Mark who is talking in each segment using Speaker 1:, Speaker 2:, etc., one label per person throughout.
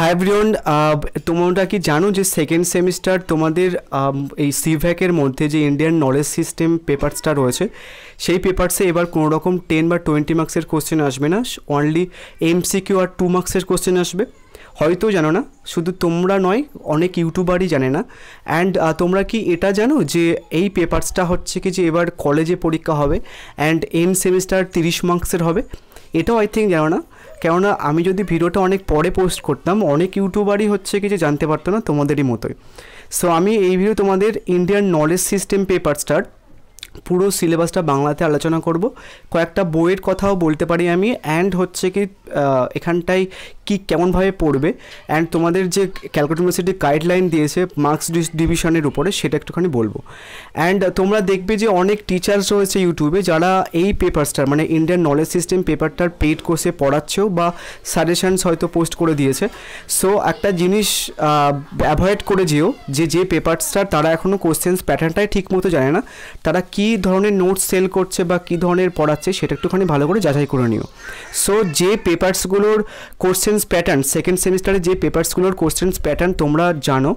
Speaker 1: Hi everyone, তোমরা কি জানো যে সেকেন্ড সেমিস্টার তোমাদের এই সিভ্যাকের মধ্যে যে ইন্ডিয়ান নলেজ সিস্টেম পেপারসটা রয়েছে সেই পেপারসে এবার কোনো রকম 10 বা 20 মার্কসের কোশ্চেন আসবে না, অনলি এমসিকিউ আর 2 মার্কসের কোশ্চেন আসবে। হয়তো জানো না, শুধু তোমরা নয়, অনেক ইউটিউবারই জানে না। অ্যান্ড তোমরা কি এটা জানো যে এই পেপারসটা হচ্ছে কি যে এবার কলেজে পরীক্ষা হবে অ্যান্ড এন্ড সেমিস্টার 30 মার্কসের হবে? এটাও আই থিঙ্ক জানো না, কেননা আমি যদি ভিডিওটা অনেক পরে পোস্ট করতাম অনেক ইউটিউবারই হচ্ছে কি যে জানতে পারতো না, তোমাদেরই মতোই। সো আমি এই ভিডিও তোমাদের ইন্ডিয়ান নলেজ সিস্টেম পেপারসটার পুরো সিলেবাসটা বাংলাতে আলোচনা করব, কয়েকটা বইয়ের কথাও বলতে পারি আমি, অ্যান্ড হচ্ছে কি এখানটায় কি কেমনভাবে পড়বে, অ্যান্ড তোমাদের যে ক্যালকাটা ইউনিভার্সিটি গাইডলাইন দিয়েছে মার্কস ডিভিশনের উপরে সেটা একটুখানি বলবো। অ্যান্ড তোমরা দেখবে যে অনেক টিচার্স রয়েছে ইউটিউবে যারা এই পেপারসটার মানে ইন্ডিয়ান নলেজ সিস্টেম পেপারটার পেইড কোর্সে পড়াচ্ছেও বা সাজেশনস হয়তো পোস্ট করে দিয়েছে। সো একটা জিনিস অ্যাভয়েড করে যেও যে পেপারসটার তারা এখনও কোশ্চেন্স প্যাটার্নটাই ঠিক মতো জানে না, তারা কী ধরনের নোটস সেল করছে বা কী ধরনের পড়াচ্ছে সেটা একটুখানি ভালো করে যাচাই করে নিও। সো যে পেপারসগুলোর কোশ্চেন্স প্যাটার্ন সেকেন্ড সেমিস্টারে যে পেপারসগুলোর কোশ্চেন্স প্যাটার্ন তোমরা জানো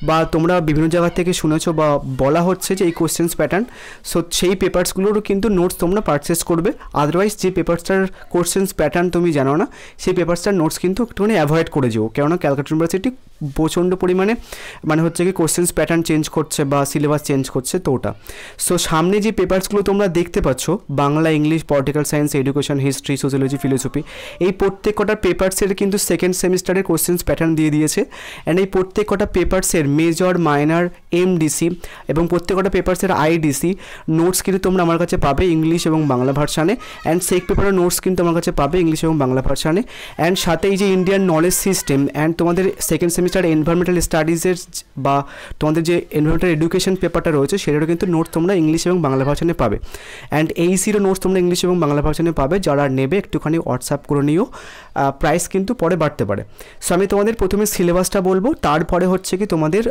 Speaker 1: বা তোমরা বিভিন্ন জায়গা থেকে শুনেছো বা বলা হচ্ছে যে এই কোশ্চেন্স প্যাটার্ন, সো সেই পেপারসগুলোরও কিন্তু নোটস তোমরা পারচেস করবে। আদারওয়াইজ যে পেপারসটার কোশ্চেন্স প্যাটার্ন তুমি জানো না সেই পেপারসটার নোটস কিন্তু একটুখানি অ্যাভয়েড করে যেও, কেননা ক্যালকাটা ইউনিভার্সিটি প্রচণ্ড পরিমাণে মানে হচ্ছে কি কোশ্চেন্স প্যাটার্ন চেঞ্জ করছে বা সিলেবাস চেঞ্জ করছে, তো ওটা। সো সামনে যে পেপারসগুলো তোমরা দেখতে পাচ্ছ Bangla, English, political science, education, history, sociology, philosophy, এই প্রত্যেক কটা পেপারসের কিন্তু সেকেন্ড সেমিস্টারের কোশ্চেন্স প্যাটার্ন দিয়ে দিয়েছে। অ্যান্ড এই প্রত্যেক কটা পেপারসের মেজর, মাইনর, এমডিসি এবং প্রত্যেক কটা পেপারসের আইডিসি নোটস কিন্তু তোমরা আমার কাছে পাবে ইংলিশ এবং বাংলা ভার্সানে, অ্যান্ড সেক পেপারের নোটস কিন্তু আমার কাছে পাবে ইংলিশ এবং বাংলা ভার্সানে। অ্যান্ড সাথে এই যে ইন্ডিয়ান নলেজ সিস্টেম অ্যান্ড তোমাদের সেকেন্ড সেমিস্টার এনভায়রনমেন্টাল স্টাডিজের বা তোমাদের যে এনভায়রনমেন্টাল এডুকেশন পেপারটা রয়েছে সেটারও কিন্তু নোটস তোমরা ইংলিশ এবং বাংলা ভার্সানে পাবে। অ্যান্ড এইসিরও নোটস তোমরা ইংলিশ এবং বাংলা ভার্সানে পাবে, যারা নেবে একটুখানি হোয়াটসঅ্যাপ করে নিও, প্রাইস কিন্তু পরে বাড়তে পারে। সো আমি তোমাদের প্রথমে সিলেবাসটা বলবো, তারপরে হচ্ছে কি তোমাদের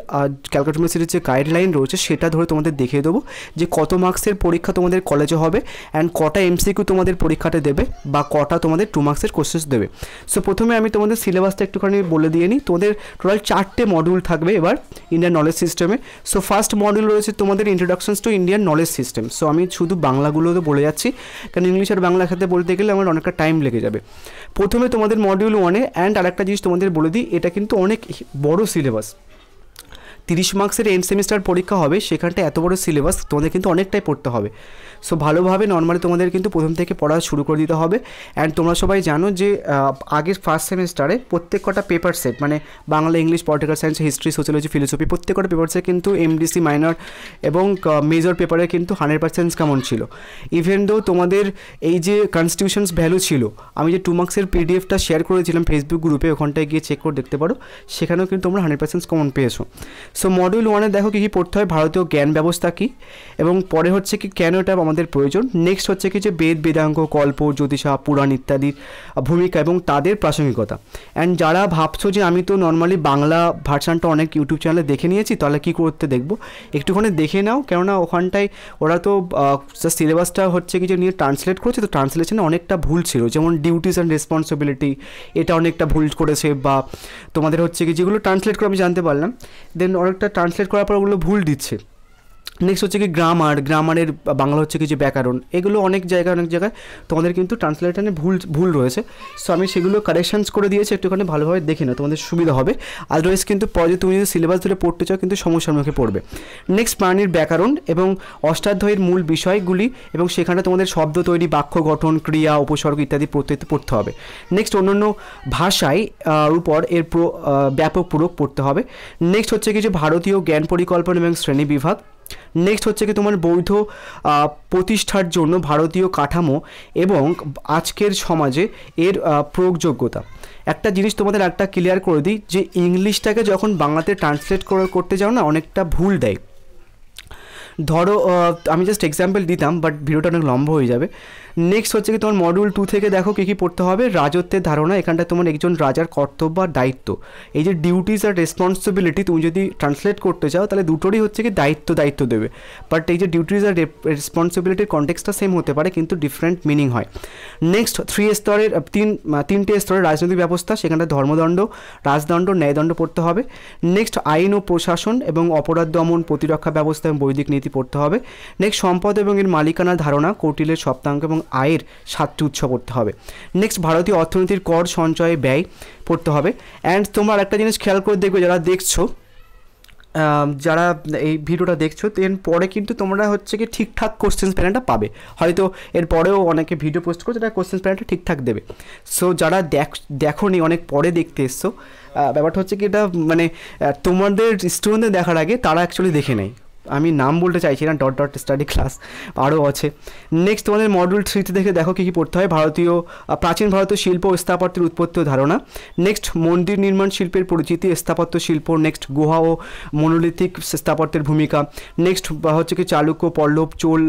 Speaker 1: ক্যালকাটা ইউনিভার্সিটির যে গাইডলাইন রয়েছে সেটা ধরে তোমাদের দেখিয়ে দেবো যে কত মার্কসের পরীক্ষা তোমাদের কলেজে হবে অ্যান্ড কটা এমসিকিউ তোমাদের পরীক্ষাতে দেবে বা কটা তোমাদের 2 মার্কসের কোশ্চেন্স দেবে। সো প্রথমে আমি তোমাদের সিলেবাসটা একটুখানি বলে দিয়ে নিই। তোমাদের টোটাল 4টে মডিউল থাকবে এবার ইন্ডিয়ান নলেজ সিস্টেমে। সো ফার্স্ট মডিউল রয়েছে তোমাদের introductions to Indian knowledge system. So আমি শুধু বাংলাগুলো তো বলে যাচ্ছি, কারণ ইংলিশ আর বাংলা একসাথে বলতে গেলে আমার অনেকটা টাইম লেগে যাবে। প্রথমে তোমাদের মডিউল 1-এ, অ্যান্ড আরেকটা জিনিস তোমাদের বলে দিই, এটা কিন্তু অনেক বড় সিলেবাস, 30 মার্কসের এন্ড সেমিস্টার পরীক্ষা হবে, সেখানটা এত বড় সিলেবাস তোমাদের কিন্তু অনেকটাই পড়তে হবে। সো ভালোভাবে নর্মালি তোমাদের কিন্তু প্রথম থেকে পড়া শুরু করে দিতে হবে। অ্যান্ড তোমরা সবাই জানো যে আগের ফার্স্ট সেমিস্টারে প্রত্যেক কটা পেপার সেট মানে Bangla, English, political science, history, sociology, philosophy প্রত্যেক কটা পেপার সেট কিন্তু এমডিসি, মাইনর এবং মেজর পেপারে কিন্তু 100% কেমন ছিল। ইভেন দো তোমাদের এই যে কনস্টিটিউশনস ভ্যালু ছিল, আমি যে 2 মার্কসের পিডিএফটা শেয়ার করেছিলাম ফেসবুক গ্রুপে, ওখানটায় গিয়ে চেক করে দেখতে পারো, সেখানেও কিন্তু তোমরা 100% কমন পেয়েছো। সো মডিউল 1-এ দেখো কী কী পড়তে হয়, ভারতীয় জ্ঞান ব্যবস্থা কী, এবং পরে হচ্ছে কি কেন এটা আমাদের প্রয়োজন। নেক্সট হচ্ছে কি যে বেদ, বেদাঙ্গ, কল্প, জ্যোতিষা, পুরাণ ইত্যাদির ভূমিকা এবং তাদের প্রাসঙ্গিকতা। অ্যান্ড যারা ভাবছো যে আমি তো নর্মালি বাংলা ভার্সানটা অনেক ইউটিউব চ্যানেলে দেখে নিয়েছি, তাহলে কী করতে দেখবো, একটুখানি দেখে নাও, কেননা ওখানটায় ওরা তো সিলেবাসটা হচ্ছে কি যে নিয়ে ট্রান্সলেট করেছে, তো ট্রান্সলেশনে অনেকটা ভুল ছিল, যেমন ডিউটিস অ্যান্ড রেসপন্সিবিলিটি এটা অনেকটা ভুল করেছে, বা তোমাদের হচ্ছে কি যেগুলো ট্রান্সলেট করে আমি জানতে পারলাম, দেন অনেকটা ট্রান্সলেট করার পর ওগুলো ভুল দিচ্ছে। নেক্সট হচ্ছে কি গ্রামারের বাংলা হচ্ছে কি যে ব্যাকরণ, এগুলো অনেক জায়গায় তোমাদের কিন্তু ট্রান্সলেশনে ভুল রয়েছে। সো আমি সেগুলো কারেকশানস করে দিয়েছি, একটুখানি ভালোভাবে দেখে নাও, তোমাদের সুবিধা হবে। আদারওয়াইজ কিন্তু পরে তুমি যদি সিলেবাস ধরে পড়তে চাও কিন্তু সমস্যার মুখে পড়বে। নেক্সট প্রাণীর ব্যাকরণ এবং অষ্টাধ্যায়ীর মূল বিষয়গুলি, এবং সেখানে তোমাদের শব্দ তৈরি, বাক্য গঠন, ক্রিয়া, উপসর্গ ইত্যাদি পড়তে হবে। নেক্সট অন্যান্য ভাষায় উপর এর ব্যাপক পূরক পড়তে হবে। নেক্সট হচ্ছে কি যে ভারতীয় জ্ঞান পরিকল্পনা এবং শ্রেণী বিভাগ। নেক্সট হচ্ছে কি তোমার বৈধ প্রতিষ্ঠার জন্য ভারতীয় কাঠামো এবং আজকের সমাজে এর প্রয়োগযোগ্যতা। একটা জিনিস তোমাদের একটা ক্লিয়ার করে দিই, যে ইংলিশটাকে যখন বাংলাতে ট্রান্সলেট করতে যাও না, অনেকটা ভুল দেয়। ধরো আমি জাস্ট এক্সাম্পল দিতাম, বাট ভিডিওটা অনেক লম্বা হয়ে যাবে। নেক্সট হচ্ছে কি তোমার মডিউল 2 থেকে দেখো কী কী পড়তে হবে। রাজত্বের ধারণা, এখানটা তোমার একজন রাজার কর্তব্য আর দায়িত্ব, এই যে ডিউটিস আর রেসপন্সিবিলিটি তুমি যদি ট্রান্সলেট করতে চাও তাহলে দুটোরই হচ্ছে কি দায়িত্ব দেবে, বাট এই যে ডিউটিস আর রেসপন্সিবিলিটির কনটেক্সটটা সেম হতে পারে কিন্তু ডিফারেন্ট মিনিং হয়। নেক্সট 3 স্তরের 3টে স্তরের রাজনৈতিক ব্যবস্থা, সেখানে ধর্মদণ্ড, রাজদণ্ড, ন্যায়দণ্ড পড়তে হবে। নেক্সট আইন ও প্রশাসন এবং অপরাধ দমন, প্রতিরক্ষা ব্যবস্থা এবং বৈদিক নীতি পড়তে হবে। নেক্সট সম্পদ এবং এর মালিকানার ধারণা, কৌটিল্যের সপ্তাঙ্গ এবং আয়ের 7টি উৎস পড়তে হবে। নেক্সট ভারতীয় অর্থনীতির কর, সঞ্চয়, ব্যয় পড়তে হবে। অ্যান্ড তোমরা একটা জিনিস খেয়াল করে দেখবে, যারা এই ভিডিওটা দেখছো দেন পরে কিন্তু তোমরা হচ্ছে কি ঠিকঠাক কোশ্চেন্স প্যাটার্নটা পাবে। হয়তো এর পরেও অনেকে ভিডিও পোস্ট করছে যারা কোশ্চেন্স প্যাটার্নটা ঠিকঠাক দেবে। সো যারা দেখোনি, অনেক পরে দেখতে এসছো, ব্যাপারটা হচ্ছে কি এটা মানে তোমাদের স্টুডেন্টদের দেখার আগে তারা অ্যাকচুয়ালি দেখে নেয়। আমি নাম বলতে চাইছি না, ডট স্টাডি ক্লাস আরও আছে। নেক্সট তোমাদের মডিউল 3 দেখে দেখো কী কী পড়তে হয়। প্রাচীন ভারতীয় শিল্প ও স্থাপত্যের উৎপত্তি ও ধারণা। নেক্সট মন্দির নির্মাণ শিল্পের পরিচিতি, স্থাপত্য শিল্প। নেক্সট গুহা ও মনোলিথিক স্থাপত্যের ভূমিকা। নেক্সট হচ্ছে কি চালুক্য, পল্লব, চোল,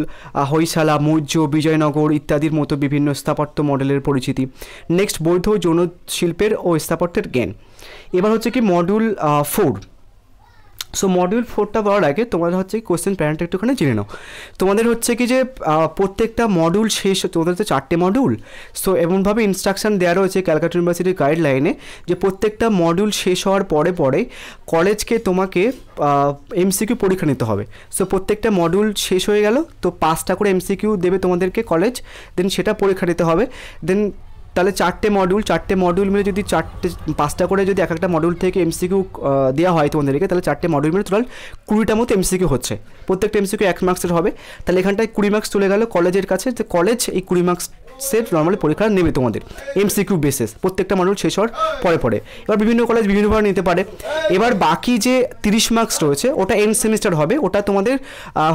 Speaker 1: হৈসালা, মৌর্য, বিজয়নগর ইত্যাদির মতো বিভিন্ন স্থাপত্য মডেলের পরিচিতি। নেক্সট বৌদ্ধ ও জৈন শিল্পের ও স্থাপত্যের জ্ঞান। এবার হচ্ছে কি মডিউল 4। সো মডিউল 4টা বলার আগে তোমাদের হচ্ছে কোশ্চেন প্যাটার্নটা একটুখানি জেনে নাও। তোমাদের হচ্ছে কি যে প্রত্যেকটা মডিউল শেষ, তোমাদের তো 4টে মডিউল। সো এমনভাবে ইনস্ট্রাকশান দেওয়া রয়েছে ক্যালকাটা ইউনিভার্সিটির গাইডলাইনে যে প্রত্যেকটা মডিউল শেষ হওয়ার পরে কলেজকে তোমাকে এমসিকিউ পরীক্ষা নিতে হবে। সো প্রত্যেকটা মডিউল শেষ হয়ে গেল তো 5টা করে এমসিকিউ দেবে তোমাদেরকে কলেজ, দেন সেটা পরীক্ষা নিতে হবে। দেন তাহলে 4টে মডিউল মিলে যদি 5টা করে যদি এক একটা মডিউল থেকে এমসিকিউ দেওয়া হয় তোমাদেরকে, তাহলে 4টে মডিউল মিলে টোটাল 20টা মতো এমসিকিউ হচ্ছে। প্রত্যেকটা এমসিকিউ 1 মার্কসের হবে। তাহলে এখানটায় 20 মার্কস চলে গেল কলেজের কাছে, যে কলেজ এই 20 মার্কসের নর্মালি পরীক্ষা নেবে তোমাদের এমসিকিউ বেসিস প্রত্যেকটা মডিউল শেষ হওয়ার পরে। এবার বিভিন্ন কলেজ বিভিন্নভাবে নিতে পারে। এবার বাকি যে 30 মার্কস রয়েছে ওটা এন্ড সেমিস্টার হবে, ওটা তোমাদের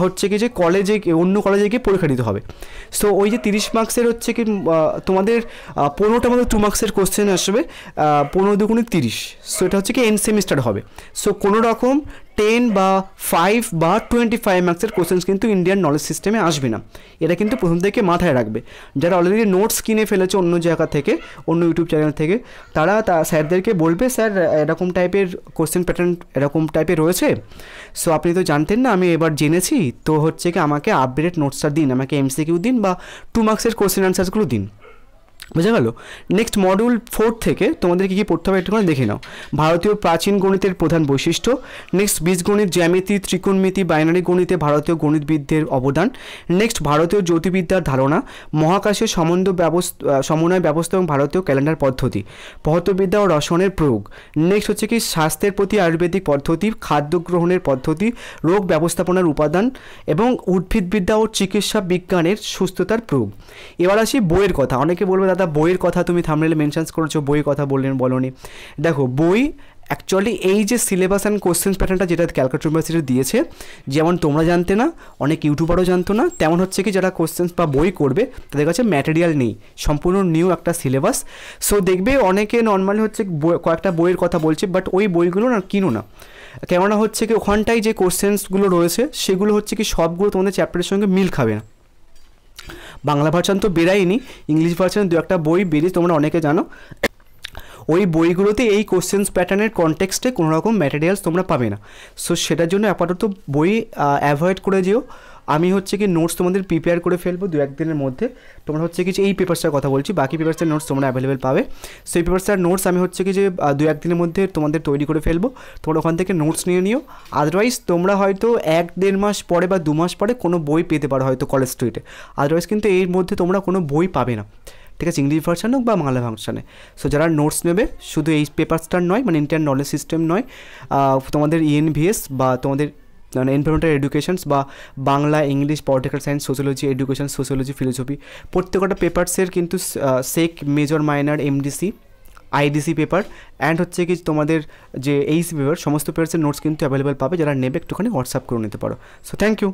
Speaker 1: হচ্ছে কি যে কলেজে অন্য কলেজে গিয়ে পরীক্ষা দিতে হবে। সো ওই যে 30 মার্কসের হচ্ছে কি তোমাদের 15টা মতো 2 মার্কসের কোশ্চেন আসবে, 15 দুগুণে 30। সো এটা হচ্ছে কি এন্ড সেমিস্টার হবে। সো কোনো রকম 10 বা 5 বা 25 মার্কসের কোশ্চেন্স কিন্তু ইন্ডিয়ান নলেজ সিস্টেমে আসবে না। এটা কিন্তু প্রথম থেকে মাথায় রাখবে। যারা অলরেডি নোটস কিনে ফেলেছে অন্য জায়গা থেকে, অন্য ইউটিউব চ্যানেল থেকে, তারা স্যারদেরকে বলবে স্যার এরকম টাইপের কোশ্চেন প্যাটার্ন এরকম টাইপের রয়েছে, সো আপনি তো জানতেন না, আমি এবার জেনেছি, তো হচ্ছে কি আমাকে আপডেটেড নোটসটা দিন, আমাকে এমসিকিউ দিন বা 2 মার্কসের কোশ্চেন অ্যান্সার্সগুলো দিন। বুঝে গেল? নেক্সট মডিউল 4 থেকে তোমাদের কী কী পড়তে হবে একটুখানি দেখে নাও। ভারতীয় প্রাচীন গণিতের প্রধান বৈশিষ্ট্য। নেক্সট বীজগণিত, জ্যামিতি, ত্রিকোণমিতি, বাইনারি গণিতে ভারতীয় গণিতবিদদের অবদান। নেক্সট ভারতীয় জ্যোতির্বিদ্যার ধারণা, মহাকাশের সমন্বয় ব্যবস্থা এবং ভারতীয় ক্যালেন্ডার পদ্ধতি, পদার্থবিদ্যা ও রসায়নের প্রয়োগ। নেক্সট হচ্ছে কি স্বাস্থ্যের প্রতি আয়ুর্বেদিক পদ্ধতি, খাদ্য গ্রহণের পদ্ধতি, রোগ ব্যবস্থাপনার উপাদান এবং উদ্ভিদবিদ্যা ও চিকিৎসা বিজ্ঞানের সুস্থতার প্রয়োগ। এবার আসি বইয়ের কথা। অনেকে বলবে দাদা বইয়ের কথা তুমি থাম্বনেইলে মেনশনস করেছো, বইয়ের কথা বলোনি। দেখো বই অ্যাকচুয়ালি এই যে সিলেবাস অ্যান্ড কোশ্চেন্স প্যাটার্নটা যেটা ক্যালকাটা ইউনিভার্সিটি দিয়েছে, যেমন তোমরা জানতে না, অনেক ইউটিউবারও জানতো না, তেমন হচ্ছে কি যারা কোশ্চেন্স বা বই করবে তাদের কাছে ম্যাটেরিয়াল নেই, সম্পূর্ণ নিউ একটা সিলেবাস। সো দেখবে অনেকে নর্মালি হচ্ছে কয়েকটা বইয়ের কথা বলছে, বাট ওই বইগুলো না কিনো না, কেননা হচ্ছে কি ওখানটায় যে কোশ্চেন্সগুলো রয়েছে সেগুলো হচ্ছে কি সবগুলো তোমাদের চ্যাপ্টারের সঙ্গে মিল খাবে না। বাংলা ভার্সান তো বেরায়নি, ইংলিশ ভার্সান 2-একটা বই বেরিয়ে তোমরা অনেকে জানো, ওই বইগুলোতে এই কোশ্চেন্স প্যাটার্নের কনটেক্সটে কোনো রকম ম্যাটেরিয়ালস তোমরা পাবে না। সো সেটার জন্য আপাতত বই অ্যাভয়েড করে যেও। আমি হচ্ছে কি নোটস তোমাদের প্রিপেয়ার করে ফেলবো 2-1 দিনের মধ্যে। তোমরা হচ্ছে কি যে এই পেপারসটার কথা বলছি, বাকি পেপারসের নোটস তোমরা অ্যাভেলেবেল পাবে। সো এই পেপারসটার নোটস আমি হচ্ছে কি যে 2-1 দিনের মধ্যে তোমাদের তৈরি করে ফেলবো, তোমরা ওখান থেকে নোটস নিয়ে নিও। আদারওয়াইজ তোমরা হয়তো 1-1.5 মাস পরে বা 2 মাস পরে কোনো বই পেতে পারো হয়তো কলেজ স্ট্রিটে, আদারওয়াইজ কিন্তু এর মধ্যে তোমরা কোনো বই পাবে না, ঠিক আছে, ইংলিশ ভার্সান হোক বা বাংলা ভার্সানে। সো যারা নোটস নেবে শুধু এই পেপারসটার নয়, মানে ইন্ডিয়ান নলেজ সিস্টেম নয়, তোমাদের ইএনভিএস বা তোমাদের মানে এনভায়রনমেন্টাল এডুকেশনস বা Bangla, English, political science, sociology, education, sociology, philosophy, প্রত্যেকটা পেপারসের কিন্তু SEC, major, minor, MDC, IDC paper and হচ্ছে কি তোমাদের যে এইসি পেপার, সমস্ত পেপারসের নোটস কিন্তু অ্যাভেলেবেল পাবে। যারা নেবে একটুখানি হোয়াটসঅ্যাপ করে নিতে পারো। So thank you.